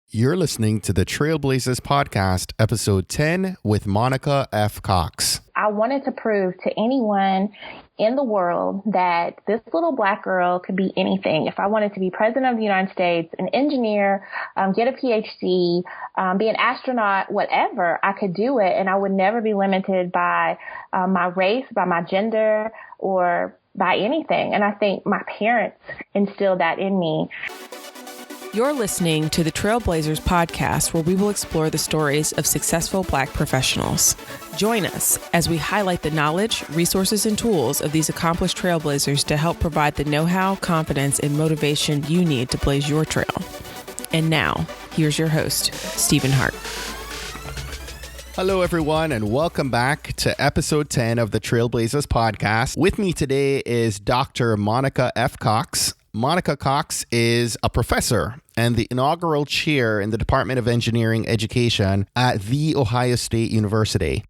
You're listening to the Trailblazers Podcast, Episode 10 with Monica F. Cox. I wanted to prove to anyone in the world that this little Black girl could be anything. If I wanted to be president of the United States, an engineer, get a PhD, be an astronaut, whatever, I could do it. And I would never be limited by my race, by my gender, or by anything. And I think my parents instilled that in me. You're listening to the Trailblazers Podcast, where we will explore the stories of successful Black professionals. Join us as we highlight the knowledge, resources, and tools of these accomplished trailblazers to help provide the know-how, confidence, and motivation you need to blaze your trail. And now, here's your host, Stephen Hart. Hello, everyone, and welcome back to Episode 10 of the Trailblazers Podcast. With me today is Dr. Monica F. Cox. Monica Cox is a professor and the inaugural chair in the Department of Engineering Education at The Ohio State University.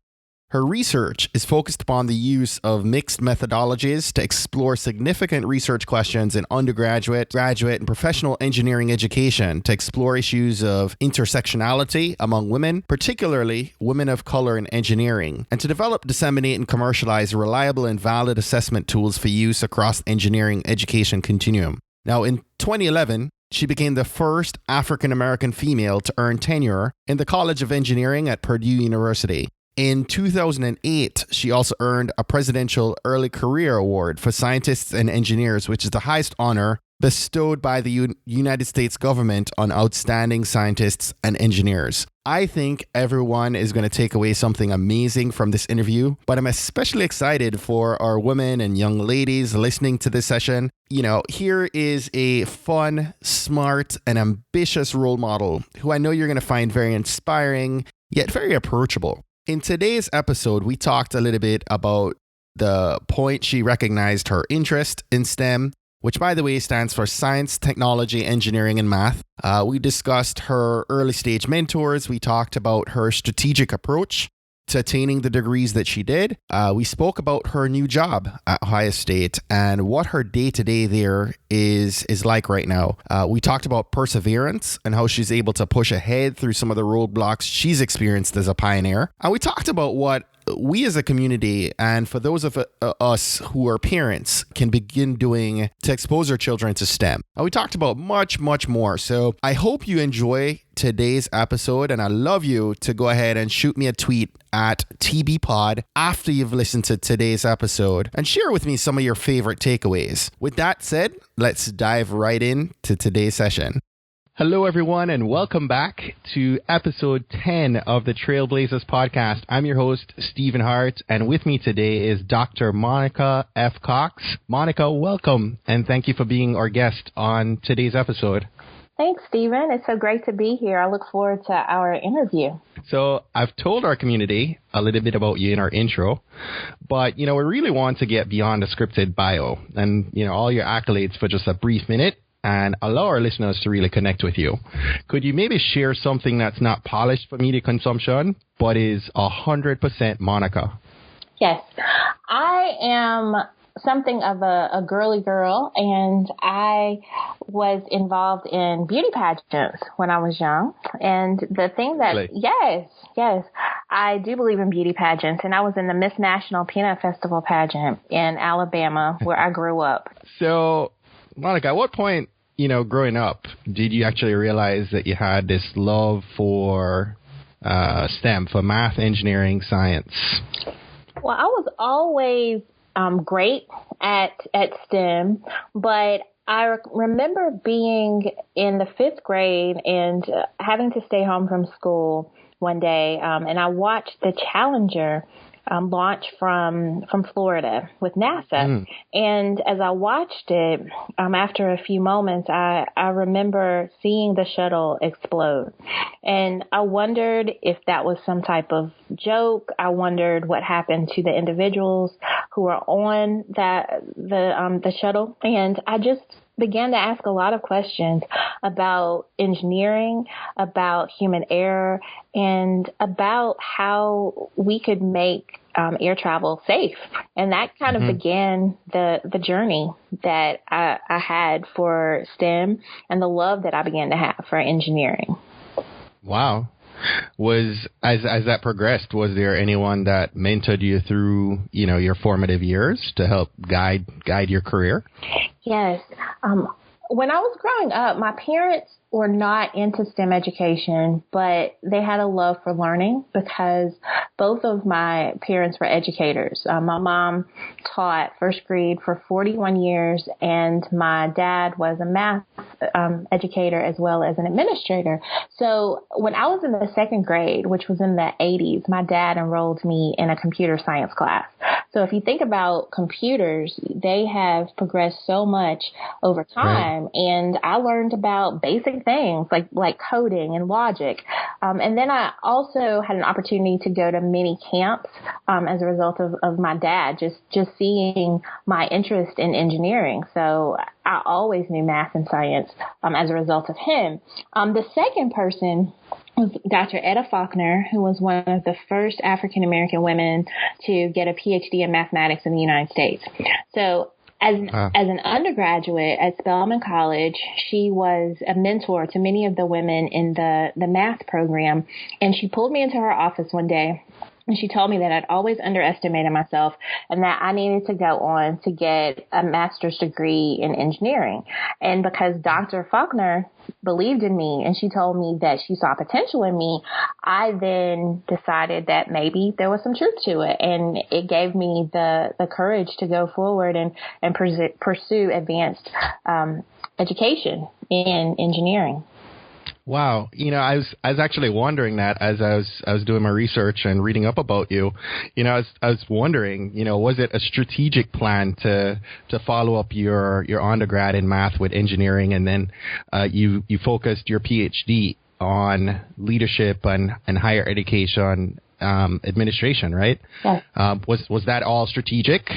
Her research is focused upon the use of mixed methodologies to explore significant research questions in undergraduate, graduate, and professional engineering education to explore issues of intersectionality among women, particularly women of color in engineering, and to develop, disseminate, and commercialize reliable and valid assessment tools for use across the engineering education continuum. Now, in 2011, she became the first African-American female to earn tenure in the College of Engineering at Purdue University. In 2008, she also earned a Presidential Early Career Award for Scientists and Engineers, which is the highest honor bestowed by the United States government on outstanding scientists and engineers. I think everyone is going to take away something amazing from this interview, but I'm especially excited for our women and young ladies listening to this session. You know, here is a fun, smart, and ambitious role model who I know you're going to find very inspiring, yet very approachable. In today's episode, we talked a little bit about the point she recognized her interest in STEM, which, by the way, stands for Science, Technology, Engineering, and Math. We discussed her early stage mentors. We talked about her strategic approach to attaining the degrees that she did. We spoke about her new job at Ohio State and what her day-to-day there is like right now. We talked about perseverance and how she's able to push ahead through some of the roadblocks she's experienced as a pioneer. And we talked about what we as a community, and for those of us who are parents, can begin doing to expose our children to STEM. And we talked about much, much more. So I hope you enjoy today's episode, and I'd love you to go ahead and shoot me a tweet at TBPod after you've listened to today's episode and share with me some of your favorite takeaways. With that said, let's dive right into today's session. Hello, everyone, and welcome back to episode 10 of the Trailblazers Podcast. I'm your host, Stephen Hart, and with me today is Dr. Monica F. Cox. Monica, welcome, and thank you for being our guest on today's episode. Thanks, Stephen. It's so great to be here. I look forward to our interview. So I've told our community a little bit about you in our intro, but, we really want to get beyond the scripted bio and, all your accolades for just a brief minute and allow our listeners to really connect with you. Could you maybe share something that's not polished for media consumption, but is 100% Monica? Yes. I am something of a girly girl, and I was involved in beauty pageants when I was young. And the thing that, really? Yes, I do believe in beauty pageants. And I was in the Miss National Peanut Festival pageant in Alabama, where I grew up. So, Monica, at what point, growing up, did you actually realize that you had this love for STEM, for math, engineering, science? Well, I was always great at STEM, but I remember being in the 5th grade and having to stay home from school one day, and I watched the Challenger launch from Florida with NASA. And as I watched it, after a few moments, I remember seeing the shuttle explode. And I wondered if that was some type of joke. I wondered what happened to the individuals who were on the shuttle. And I just began to ask a lot of questions about engineering, about human error, and about how we could make air travel safe. And that kind of began the journey that I had for STEM and the love that I began to have for engineering. Wow. As that progressed, was there anyone that mentored you through, your formative years to help guide your career? Yes. When I was growing up, my parents were not into STEM education, but they had a love for learning because both of my parents were educators. My mom taught first grade for 41 years, and my dad was a math educator as well as an administrator. So when I was in the second grade, which was in the 80s, my dad enrolled me in a computer science class. So if you think about computers, they have progressed so much over time. Right. And I learned about basic things like coding and logic. And then I also had an opportunity to go to many camps as a result of my dad just seeing my interest in engineering. So I always knew math and science as a result of him. The second person was Dr. Etta Faulkner, who was one of the first African-American women to get a Ph.D. in mathematics in the United States. So as an undergraduate at Spelman College, she was a mentor to many of the women in the math program. And she pulled me into her office one day, and she told me that I'd always underestimated myself and that I needed to go on to get a master's degree in engineering. And because Dr. Faulkner believed in me and she told me that she saw potential in me, I then decided that maybe there was some truth to it. And it gave me the courage to go forward and pursue advanced education in engineering. Wow. I was actually wondering that as I was doing my research and reading up about you. I was wondering, was it a strategic plan to follow up your undergrad in math with engineering, and then you focused your PhD on leadership and higher education administration, right? Yes. Was that all strategic?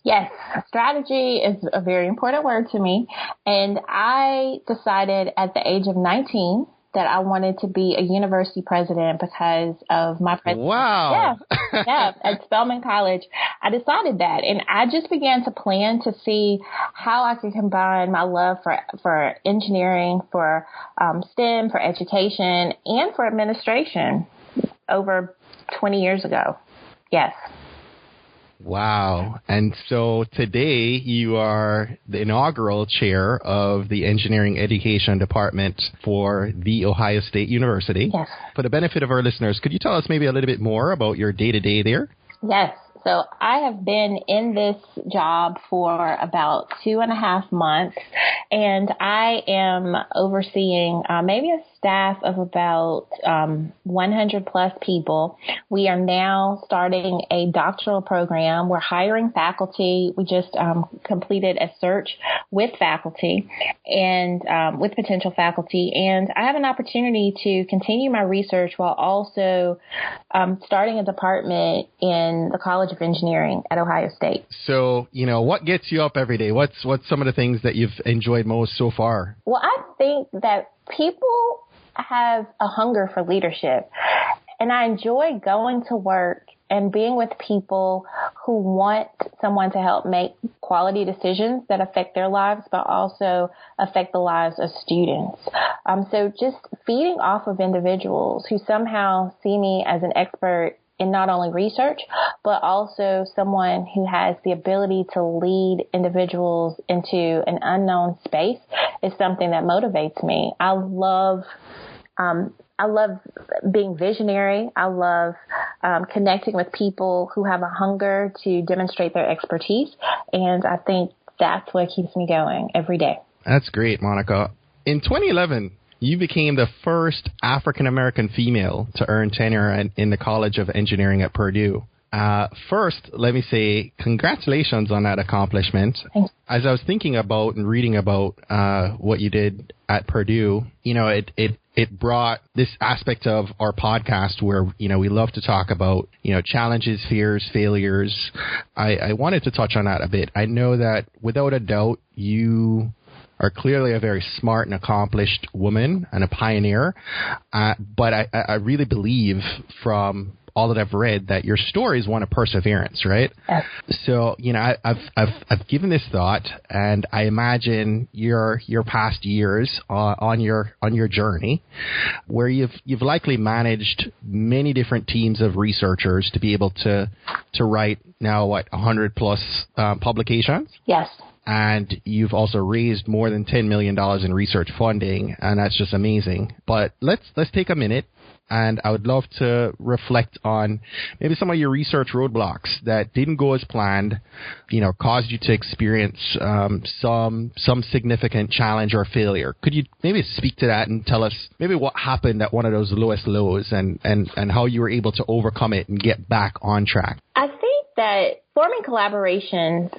Yes. Strategy is a very important word to me. And I decided at the age of 19 that I wanted to be a university president because of my president. Wow. Yeah, at Spelman College. I decided that. And I just began to plan to see how I could combine my love for engineering, for STEM, for education, and for administration over 20 years ago. Yes. Wow. And so today you are the inaugural chair of the Engineering Education Department for The Ohio State University. Yes. For the benefit of our listeners, could you tell us maybe a little bit more about your day-to-day there? Yes. So I have been in this job for about 2.5 months, and I am overseeing maybe a staff of about 100 plus people. We are now starting a doctoral program. We're hiring faculty. We just completed a search with faculty and with potential faculty, and I have an opportunity to continue my research while also starting a department in the College of Engineering at Ohio State. So, what gets you up every day? What's some of the things that you've enjoyed most so far? Well, I think that people have a hunger for leadership, and I enjoy going to work and being with people who want someone to help make quality decisions that affect their lives, but also affect the lives of students. So just feeding off of individuals who somehow see me as an expert in not only research, but also someone who has the ability to lead individuals into an unknown space is something that motivates me. I love being visionary. I love connecting with people who have a hunger to demonstrate their expertise. And I think that's what keeps me going every day. That's great, Monica. In 2011, you became the first African-American female to earn tenure in the College of Engineering at Purdue. First, let me say congratulations on that accomplishment. Thanks. As I was thinking about and reading about what you did at Purdue, it brought this aspect of our podcast where, we love to talk about, challenges, fears, failures. I wanted to touch on that a bit. I know that without a doubt, you are clearly a very smart and accomplished woman and a pioneer. But I really believe from all that I've read, that your story is one of perseverance, right? Yes. So, I've given this thought, and I imagine your past years on your journey, where you've likely managed many different teams of researchers to be able to write now 100 plus publications. Yes. And you've also raised more than $10 million in research funding, and that's just amazing. But let's take a minute, and I would love to reflect on maybe some of your research roadblocks that didn't go as planned, caused you to experience some significant challenge or failure. Could you maybe speak to that and tell us maybe what happened at one of those lowest lows, and how you were able to overcome it and get back on track? I think that forming collaborations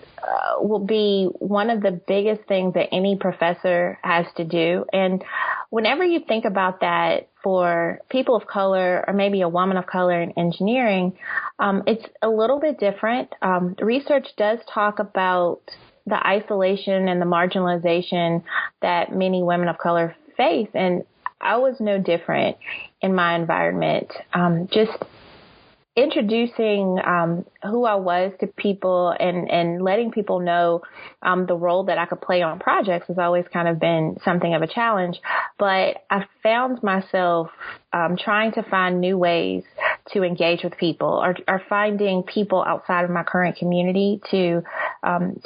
will be one of the biggest things that any professor has to do. And whenever you think about that for people of color, or maybe a woman of color in engineering, it's a little bit different. Research does talk about the isolation and the marginalization that many women of color face. And I was no different in my environment. Just introducing who I was to people and letting people know the role that I could play on projects has always kind of been something of a challenge. But I found myself trying to find new ways to engage with people, or finding people outside of my current community to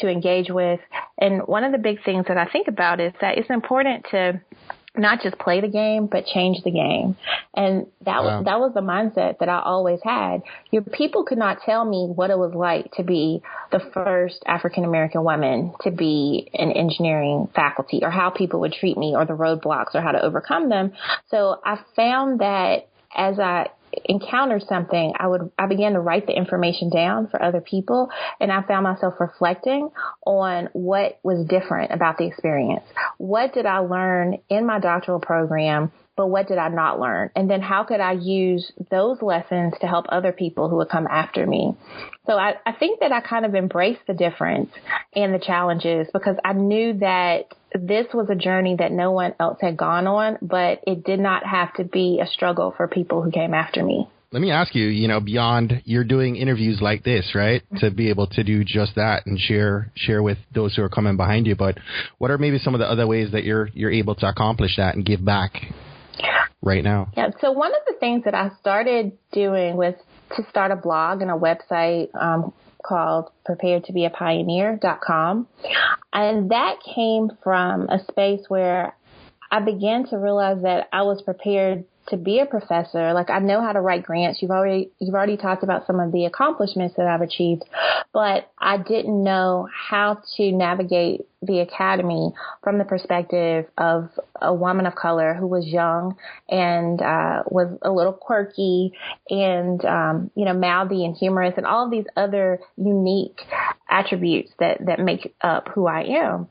engage with. And one of the big things that I think about is that it's important to not just play the game, but change the game. And that was the mindset that I always had. Your people could not tell me what it was like to be the first African-American woman to be in engineering faculty, or how people would treat me, or the roadblocks, or how to overcome them. So I found that as I encountered something, I began to write the information down for other people, and I found myself reflecting on what was different about the experience. What did I learn in my doctoral program, but what did I not learn? And then how could I use those lessons to help other people who would come after me? So I think that I kind of embraced the difference and the challenges, because I knew that this was a journey that no one else had gone on, but it did not have to be a struggle for people who came after me. Let me ask you, beyond you're doing interviews like this, right, to be able to do just that and share with those who are coming behind you, but what are maybe some of the other ways that you're able to accomplish that and give back right now? Yeah. So one of the things that I started doing was to start a blog and a website called preparedtobeapioneer.com. And that came from a space where I began to realize that I was prepared to be a professor. Like, I know how to write grants. You've already talked about some of the accomplishments that I've achieved, but I didn't know how to navigate the academy from the perspective of a woman of color who was young and was a little quirky and mouthy and humorous, and all of these other unique attributes that make up who I am.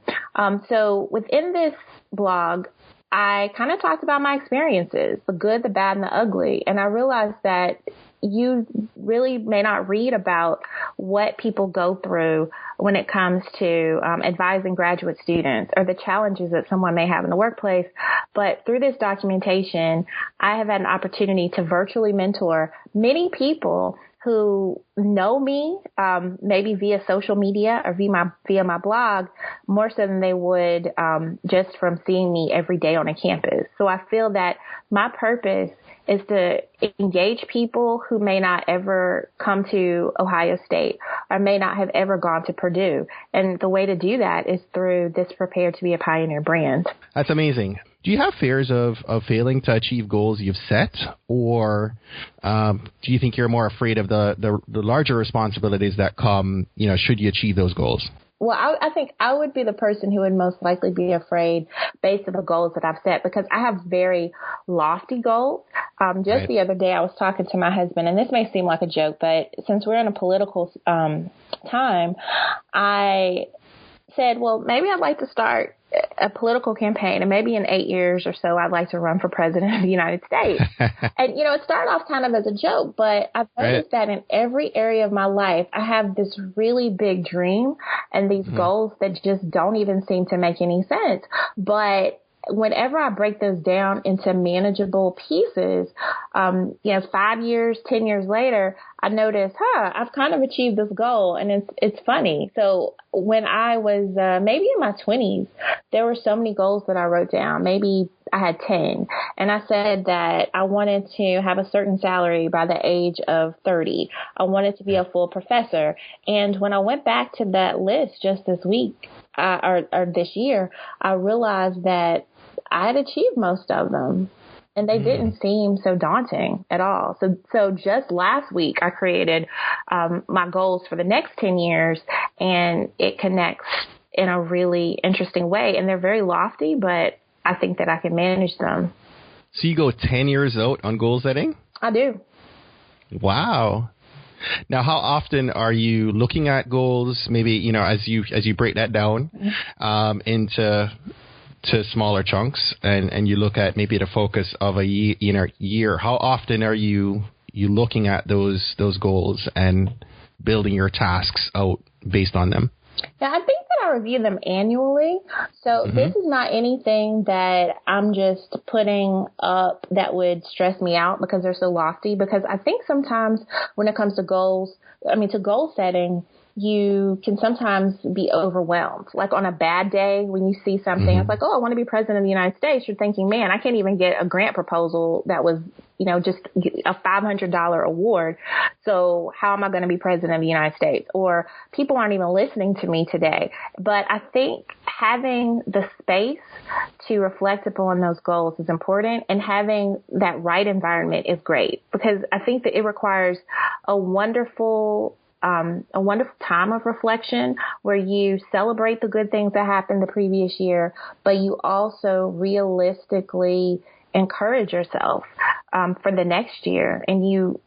So within this blog, I kind of talked about my experiences, the good, the bad, and the ugly. And I realized that you really may not read about what people go through when it comes to advising graduate students, or the challenges that someone may have in the workplace. But through this documentation, I have had an opportunity to virtually mentor many people who know me, maybe via social media or via my blog, more so than they would just from seeing me every day on a campus. So I feel that my purpose is to engage people who may not ever come to Ohio State or may not have ever gone to Purdue. And the way to do that is through this Prepared to be a Pioneer brand. That's amazing. Do you have fears of failing to achieve goals you've set, or do you think you're more afraid of the larger responsibilities that come, should you achieve those goals? Well, I think I would be the person who would most likely be afraid based on the goals that I've set, because I have very lofty goals. Just the other day, I was talking to my husband, and this may seem like a joke, but since we're in a political time, I said, well, maybe I'd like to start a political campaign, and maybe in 8 years or so, I'd like to run for president of the United States. And, it started off kind of as a joke, but I've noticed that in every area of my life, I have this really big dream and these goals that just don't even seem to make any sense. But whenever I break those down into manageable pieces, 5 years, 10 years later, I notice, I've kind of achieved this goal. And it's funny. So when I was maybe in my 20s, there were so many goals that I wrote down. Maybe I had 10. And I said that I wanted to have a certain salary by the age of 30. I wanted to be a full professor. And when I went back to that list just this week, or this year, I realized that I had achieved most of them, and they didn't seem so daunting at all. So just last week, I created my goals for the next 10 years, and it connects in a really interesting way. And they're very lofty, but I think that I can manage them. So you go 10 years out on goal setting? I do. Wow. Now, how often are you looking at goals? Maybe, as you break that down into smaller chunks, and you look at maybe the focus of a year. How often are you looking at those goals and building your tasks out based on them? Yeah, I think that I review them annually. So this is not anything that I'm just putting up that would stress me out because they're so lofty. Because I think sometimes when it comes to goal setting, you can sometimes be overwhelmed. Like on a bad day, when you see something, it's like, oh, I want to be president of the United States. You're thinking, man, I can't even get a grant proposal that was, just a $500 award. So how am I going to be president of the United States? Or people aren't even listening to me today. But I think having the space to reflect upon those goals is important, and having that right environment is great, because I think that it requires a wonderful time of reflection where you celebrate the good things that happened the previous year, but you also realistically encourage yourself for the next year. And you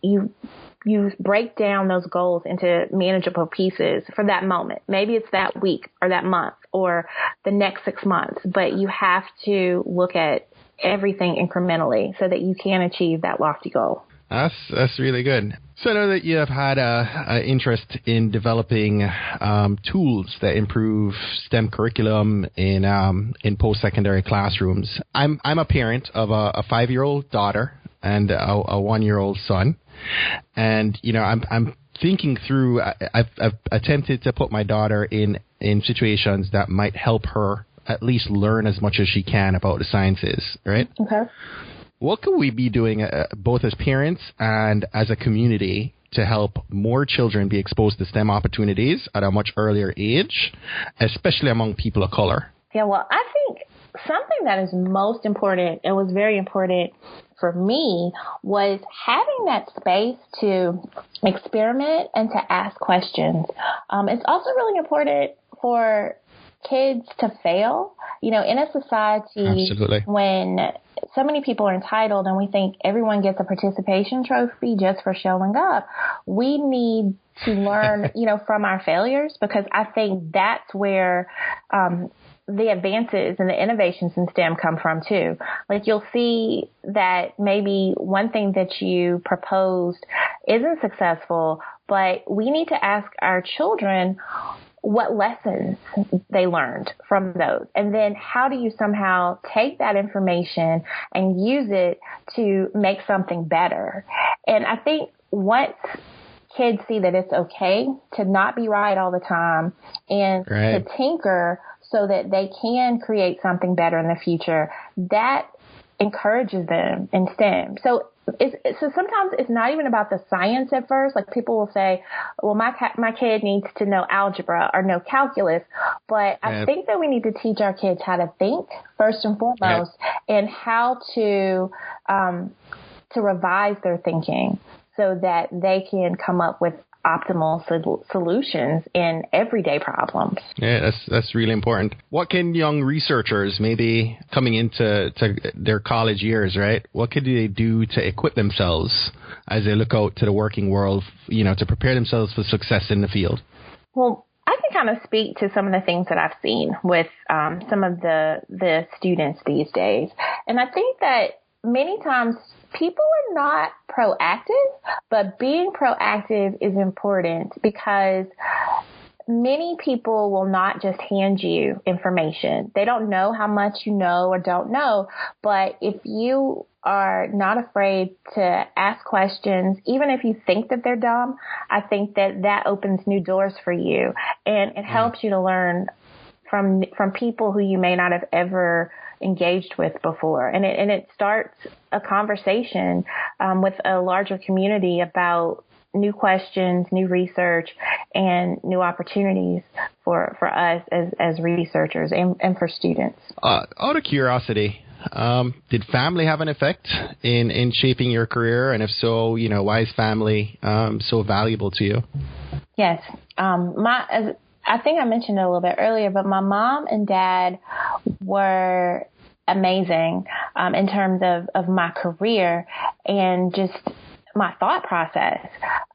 break down those goals into manageable pieces for that moment. Maybe it's that week or that month or the next 6 months, but you have to look at everything incrementally so that you can achieve that lofty goal. That's really good. So I know that you have had an interest in developing tools that improve STEM curriculum in post-secondary classrooms. I'm a parent of a 5-year-old daughter and a 1-year-old son, and I'm thinking through. I've attempted to put my daughter in situations that might help her at least learn as much as she can about the sciences, right? Okay. What could we be doing both as parents and as a community to help more children be exposed to STEM opportunities at a much earlier age, especially among people of color? Yeah, well, I think something that is most important, and was very important for me, was having that space to experiment and to ask questions. It's also really important for kids to fail. In a society Absolutely. when so many people are entitled and we think everyone gets a participation trophy just for showing up, we need to learn, from our failures, because I think that's where the advances and the innovations in STEM come from too. Like, you'll see that maybe one thing that you proposed isn't successful, but we need to ask our children what lessons they learned from those. And then how do you somehow take that information and use it to make something better? And I think once kids see that it's okay to not be right all the time and to tinker so that they can create something better in the future, that encourages them in STEM. So sometimes it's not even about the science at first. Like, people will say, well, my kid needs to know algebra or know calculus. But I think that we need to teach our kids how to think first and foremost, and how to revise their thinking so that they can come up with optimal solutions in everyday problems. Yeah, that's really important. What can young researchers, maybe coming into their college years, right? What could they do to equip themselves as they look out to the working world, to prepare themselves for success in the field? Well, I can kind of speak to some of the things that I've seen with some of the students these days. And I think that many times people are not proactive, but being proactive is important, because many people will not just hand you information. They don't know how much you know or don't know. But if you are not afraid to ask questions, even if you think that they're dumb, I think that opens new doors for you. And it helps you to learn from people who you may not have ever engaged with before. And it starts a conversation with a larger community about new questions, new research, and new opportunities for us as researchers and for students. Out of curiosity, did family have an effect in shaping your career? And if so, why is family so valuable to you? Yes. I think I mentioned it a little bit earlier, but my mom and dad were amazing in terms of my career and just my thought process.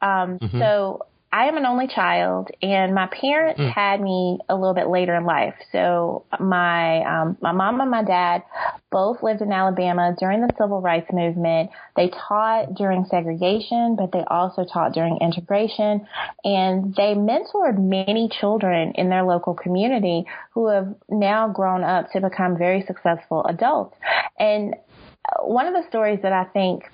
So I am an only child, and my parents had me a little bit later in life. So my mom and my dad both lived in Alabama during the Civil Rights Movement. They taught during segregation, but they also taught during integration. And they mentored many children in their local community who have now grown up to become very successful adults. And one of the stories that I think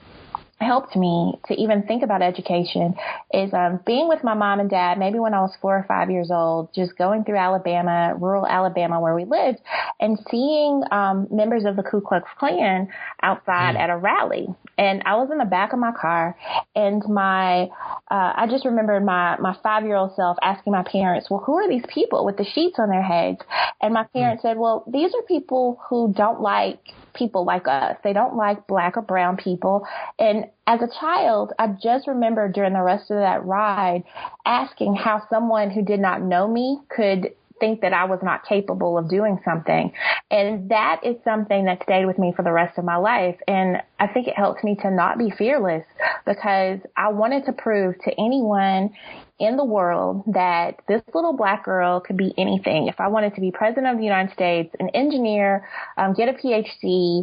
helped me to even think about education is being with my mom and dad, maybe when I was 4 or 5 years old, just going through Alabama, rural Alabama where we lived, and seeing members of the Ku Klux Klan outside at a rally. And I was in the back of my car, and I just remembered my 5-year-old self asking my parents, well, who are these people with the sheets on their heads? And my parents said, well, these are people who don't like people like us. They don't like black or brown people. And as a child, I just remember during the rest of that ride asking how someone who did not know me could think that I was not capable of doing something. And that is something that stayed with me for the rest of my life. And I think it helped me to not be fearless, because I wanted to prove to anyone in the world that this little black girl could be anything. If I wanted to be president of the United States, an engineer, get a PhD,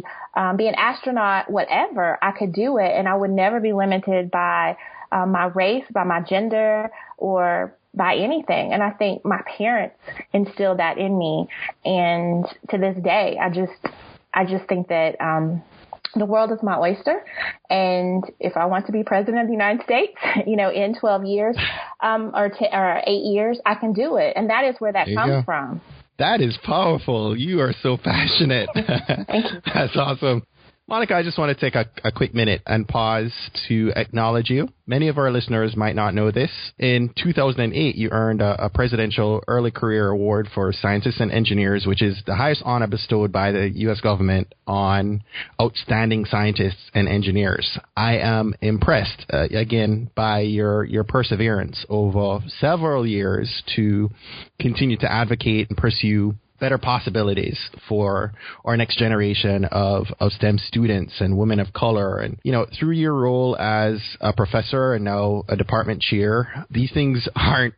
be an astronaut, whatever, I could do it. And I would never be limited by my race, by my gender, or by anything. And I think my parents instilled that in me. And to this day, I just think that the world is my oyster. And if I want to be president of the United States, in 12 years or 8 years, I can do it. And that is where that comes from. That is powerful. You are so passionate. Thank you. That's awesome. Monica, I just want to take a quick minute and pause to acknowledge you. Many of our listeners might not know this. In 2008, you earned a Presidential Early Career Award for Scientists and Engineers, which is the highest honor bestowed by the U.S. government on outstanding scientists and engineers. I am impressed, again, by your perseverance over several years to continue to advocate and pursue better possibilities for our next generation of STEM students and women of color. And, through your role as a professor and now a department chair, these things aren't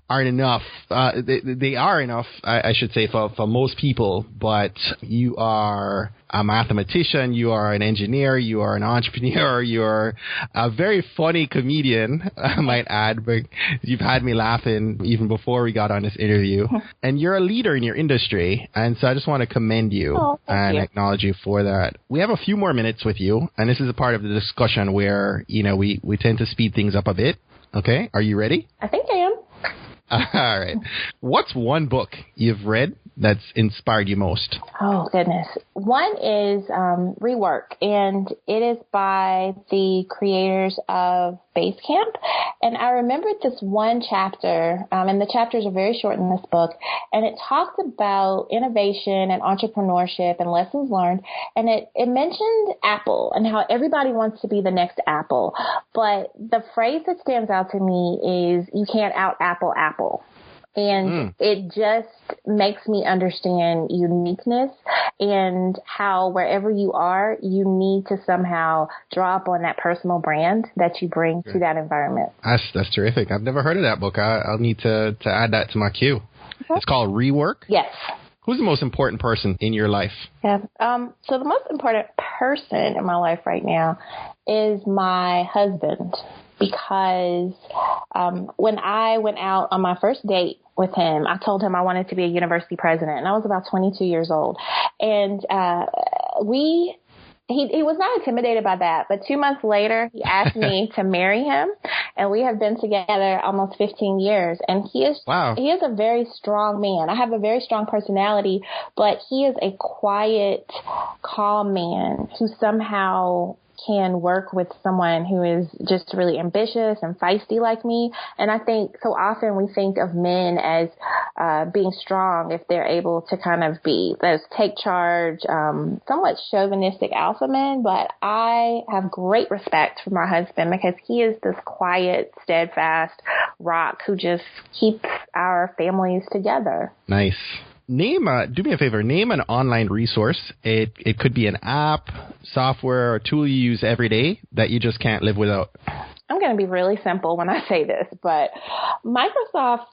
enough. They are enough, I should say, for most people, but you are a mathematician, you are an engineer, you are an entrepreneur, you're a very funny comedian, I might add, but you've had me laughing even before we got on this interview. And you're a leader in your industry, and so I just want to commend you and acknowledge you for that. We have a few more minutes with you, and this is a part of the discussion where, we tend to speed things up a bit. Okay, are you ready? I think I am. All right. What's one book you've read that's inspired you most? Oh, goodness. One is Rework, and it is by the creators of Basecamp. And I remembered this one chapter, and the chapters are very short in this book, and it talks about innovation and entrepreneurship and lessons learned. And it mentioned Apple and how everybody wants to be the next Apple. But the phrase that stands out to me is, you can't out-Apple Apple. And it just makes me understand uniqueness and how wherever you are, you need to somehow draw up on that personal brand that you bring to that environment. That's terrific. I've never heard of that book. I'll need to add that to my queue. It's called Rework? Yes. Who's the most important person in your life? Yeah. So the most important person in my life right now is my husband, because when I went out on my first date with him. I told him I wanted to be a university president, and I was about 22 years old. And he was not intimidated by that, but 2 months later, he asked me to marry him, and we have been together almost 15 years. And he is a very strong man. I have a very strong personality, but he is a quiet, calm man who somehow can work with someone who is just really ambitious and feisty like me. And I think so often we think of men as being strong if they're able to kind of be those take charge, somewhat chauvinistic alpha men. But I have great respect for my husband because he is this quiet, steadfast rock who just keeps our families together. Nice. Do me a favor, name an online resource. It could be an app, software, or tool you use every day that you just can't live without. I'm going to be really simple when I say this, but Microsoft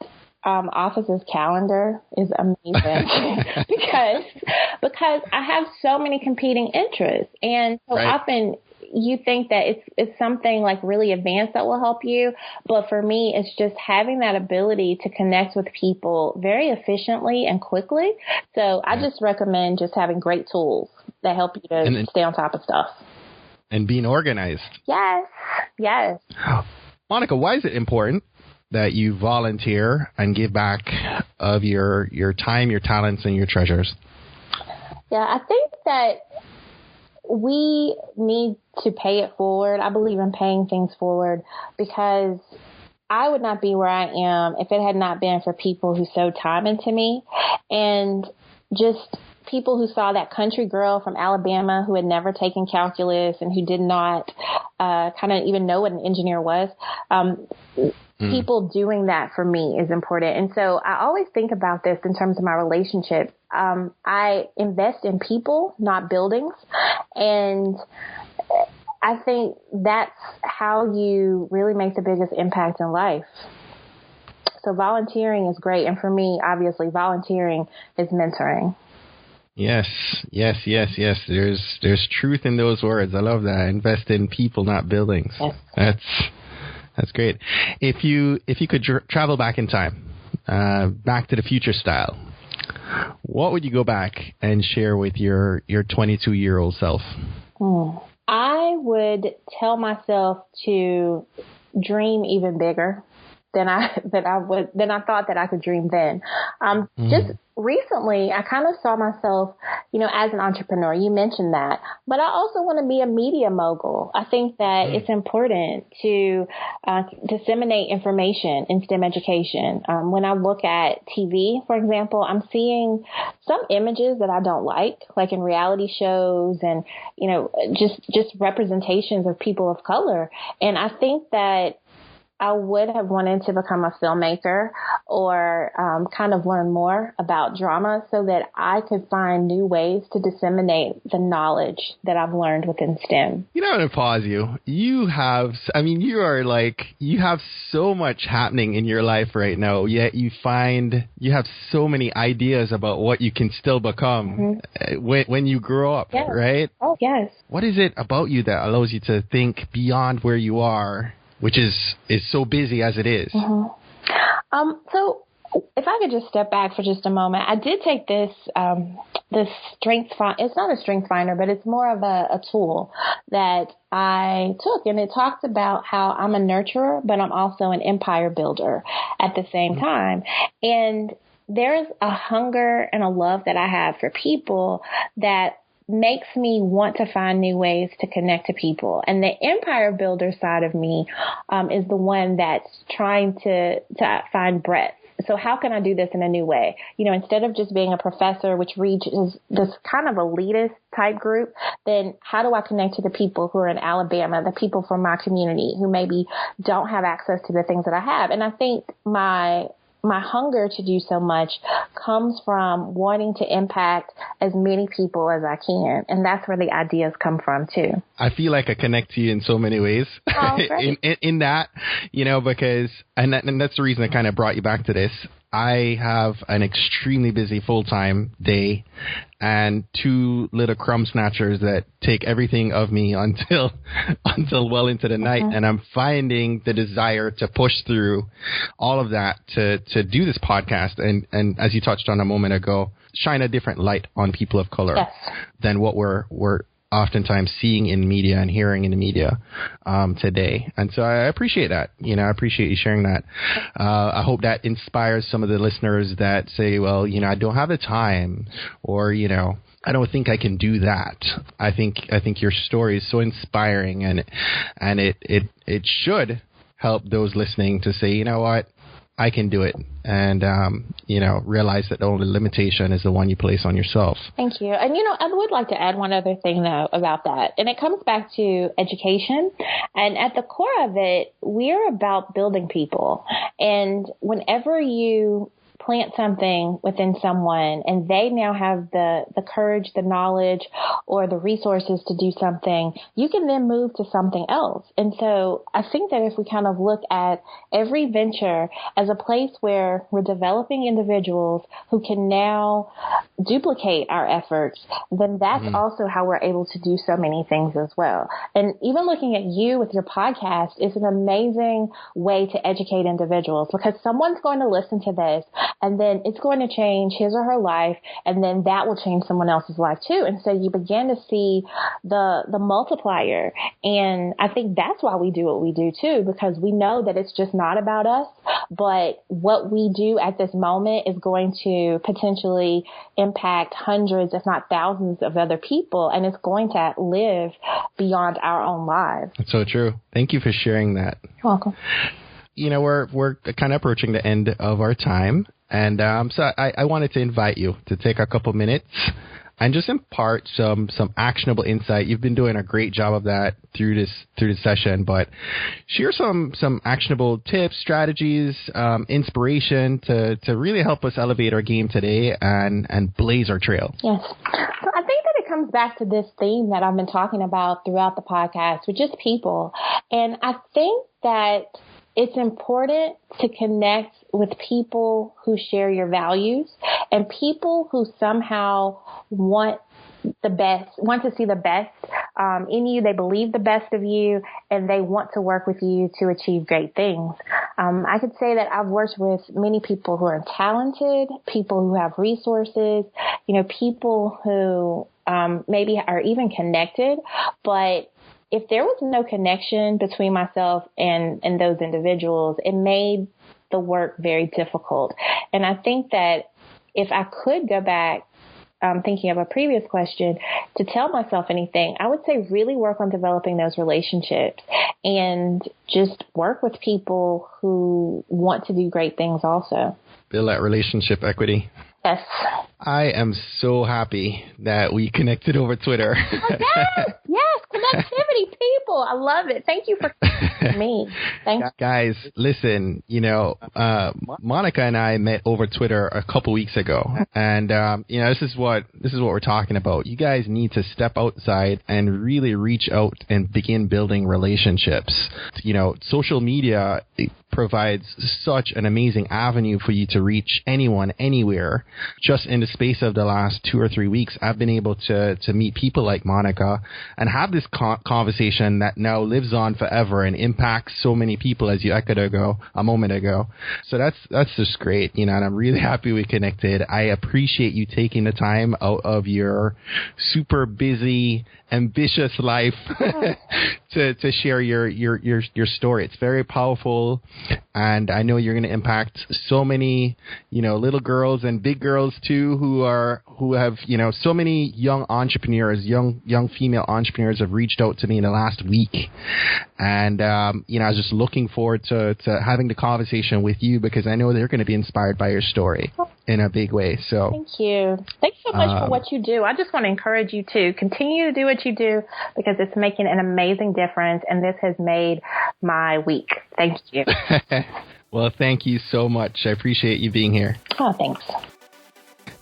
Office's calendar is amazing because I have so many competing interests. And so often you think that it's something like really advanced that will help you. But for me, it's just having that ability to connect with people very efficiently and quickly. So I just recommend just having great tools that help you to stay on top of stuff. And being organized. Yes. Monica, why is it important that you volunteer and give back of your time, your talents, and your treasures? Yeah, I think that we need to pay it forward. I believe in paying things forward because I would not be where I am if it had not been for people who sewed time into me, and just people who saw that country girl from Alabama who had never taken calculus and who did not kind of even know what an engineer was. People doing that for me is important. And so I always think about this in terms of my relationships. I invest in people, not buildings. And I think that's how you really make the biggest impact in life. So volunteering is great. And for me, obviously, volunteering is mentoring. Yes. There's truth in those words. I love that. Invest in people, not buildings. Yes. That's great. If you could travel back in time, back to the future style, what would you go back and share with your 22-year-old self? I would tell myself to dream even bigger than I thought that I could dream then. Just recently, I kind of saw myself, as an entrepreneur. You mentioned that, but I also want to be a media mogul. I think that it's important to disseminate information in STEM education. When I look at TV, for example, I'm seeing some images that I don't like in reality shows and, just representations of people of color. And I think that I would have wanted to become a filmmaker or kind of learn more about drama so that I could find new ways to disseminate the knowledge that I've learned within STEM. I'm going to pause you. You have so much happening in your life right now, yet you have so many ideas about what you can still become when you grow up, right? Oh, yes. What is it about you that allows you to think beyond where you are, which is so busy as it is? So if I could just step back for just a moment, I did take this strength finder. It's not a strength finder, but it's more of a tool that I took, and it talks about how I'm a nurturer, but I'm also an empire builder at the same time. And there's a hunger and a love that I have for people that makes me want to find new ways to connect to people. And the empire builder side of me is the one that's trying to find breadth. So how can I do this in a new way? Instead of just being a professor, which reaches this kind of elitist type group, then how do I connect to the people who are in Alabama, the people from my community who maybe don't have access to the things that I have? And I think my hunger to do so much comes from wanting to impact as many people as I can. And that's where the ideas come from, too. I feel like I connect to you in so many ways in that, because, and that's the reason I kind of brought you back to this. I have an extremely busy full-time day, and two little crumb snatchers that take everything of me until well into the night. And I'm finding the desire to push through all of that to do this podcast. And as you touched on a moment ago, shine a different light on people of color than what we're oftentimes seeing in media and hearing in the media today. And so I appreciate that. I appreciate you sharing that. I hope that inspires some of the listeners that say, well, I don't have the time, or, I don't think I can do that. I think your story is so inspiring, and it should help those listening to say, you know what, I can do it. And, realize that the only limitation is the one you place on yourself. Thank you. And, I would like to add one other thing, though, about that. And it comes back to education. And at the core of it, we're about building people. And whenever you plant something within someone and they now have the courage, the knowledge, or the resources to do something, you can then move to something else. And so I think that if we kind of look at every venture as a place where we're developing individuals who can now duplicate our efforts, then that's also how we're able to do so many things as well. And even looking at you with your podcast is an amazing way to educate individuals, because someone's going to listen to this and then it's going to change his or her life, and then that will change someone else's life too. And so you begin to see the multiplier. And I think that's why we do what we do too, because we know that it's just not about us, but what we do at this moment is going to potentially impact hundreds, if not thousands of other people, and it's going to live beyond our own lives. That's so true. Thank you for sharing that. You're welcome. We're kind of approaching the end of our time. And so I wanted to invite you to take a couple minutes and just impart some actionable insight. You've been doing a great job of that through this session, but share some actionable tips, strategies, inspiration to really help us elevate our game today and blaze our trail. Yes. So I think that it comes back to this theme that I've been talking about throughout the podcast, which is people. And I think that it's important to connect with people who share your values and people who somehow want to see the best in you. They believe the best of you, and they want to work with you to achieve great things. I could say that I've worked with many people who are talented, people who have resources, people who maybe are even connected, but if there was no connection between myself and those individuals, it made the work very difficult. And I think that if I could go back, thinking of a previous question, to tell myself anything, I would say really work on developing those relationships and just work with people who want to do great things also. Build that relationship equity. Yes. I am so happy that we connected over Twitter. Yes, connectivity, people. I love it. Thank you for me. Thanks. Guys, listen, Monica and I met over Twitter a couple weeks ago. And, this is what we're talking about. You guys need to step outside and really reach out and begin building relationships. Social media provides such an amazing avenue for you to reach anyone, anywhere. Just in the space of the last 2 or 3 weeks, I've been able to meet people like Monica and have this conversation that now lives on forever and impacts so many people, as you echoed a moment ago. So that's just great, and I'm really happy we connected. I appreciate you taking the time out of your super busy, ambitious life to share your story. It's very powerful, and I know you're going to impact so many, little girls and big girls too, who have, so many young entrepreneurs, young female entrepreneurs have reached out to me in the last week. And, I was just looking forward to having the conversation with you, because I know they're going to be inspired by your story in a big way. So thank you. Thanks so much for what you do. I just want to encourage you to continue to do what you do, because it's making an amazing difference. And this has made my week. Thank you. Well, thank you so much. I appreciate you being here. Oh, thanks.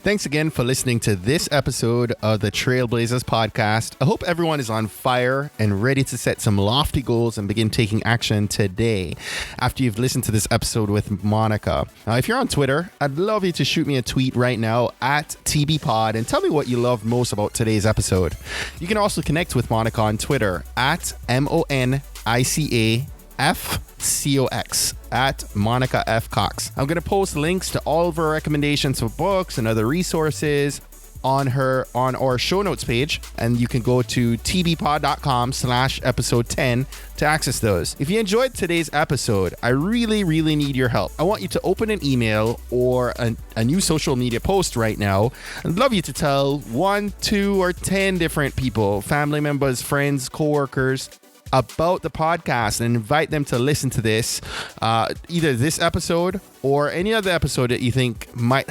Thanks again for listening to this episode of the Trailblazers podcast. I hope everyone is on fire and ready to set some lofty goals and begin taking action today after you've listened to this episode with Monica. Now, if you're on Twitter, I'd love you to shoot me a tweet right now at TBPod and tell me what you loved most about today's episode. You can also connect with Monica on Twitter at MONICAFCOX at Monica F. Cox. I'm going to post links to all of her recommendations for books and other resources on our show notes page, and you can go to tbpod.com/episode 10 to access those. If you enjoyed today's episode, I really need your help. I want you to open an email or a new social media post right now. I'd love you to tell 1, 2, or 10 different people, family members, friends, coworkers, about the podcast and invite them to listen to this, either this episode or any other episode that you think might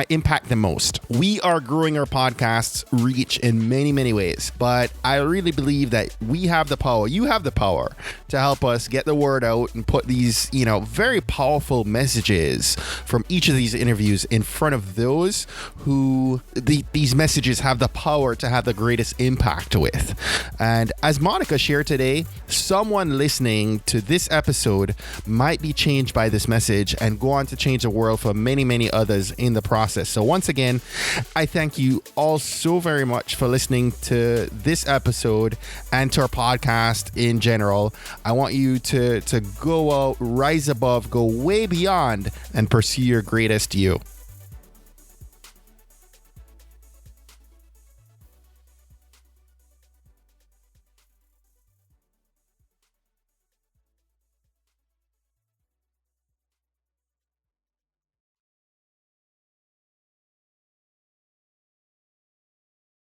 impact them most. We are growing our podcast's reach in many ways, but I really believe that we have the power, you have the power to help us get the word out and put these, very powerful messages from each of these interviews in front of those who these messages have the power to have the greatest impact with. And as Monica shared today, someone listening to this episode might be changed by this message and go on to change the world for many others in the process. So once again, I thank you all so very much for listening to this episode and to our podcast in general. I want you to go out, rise above, go way beyond, and pursue your greatest you.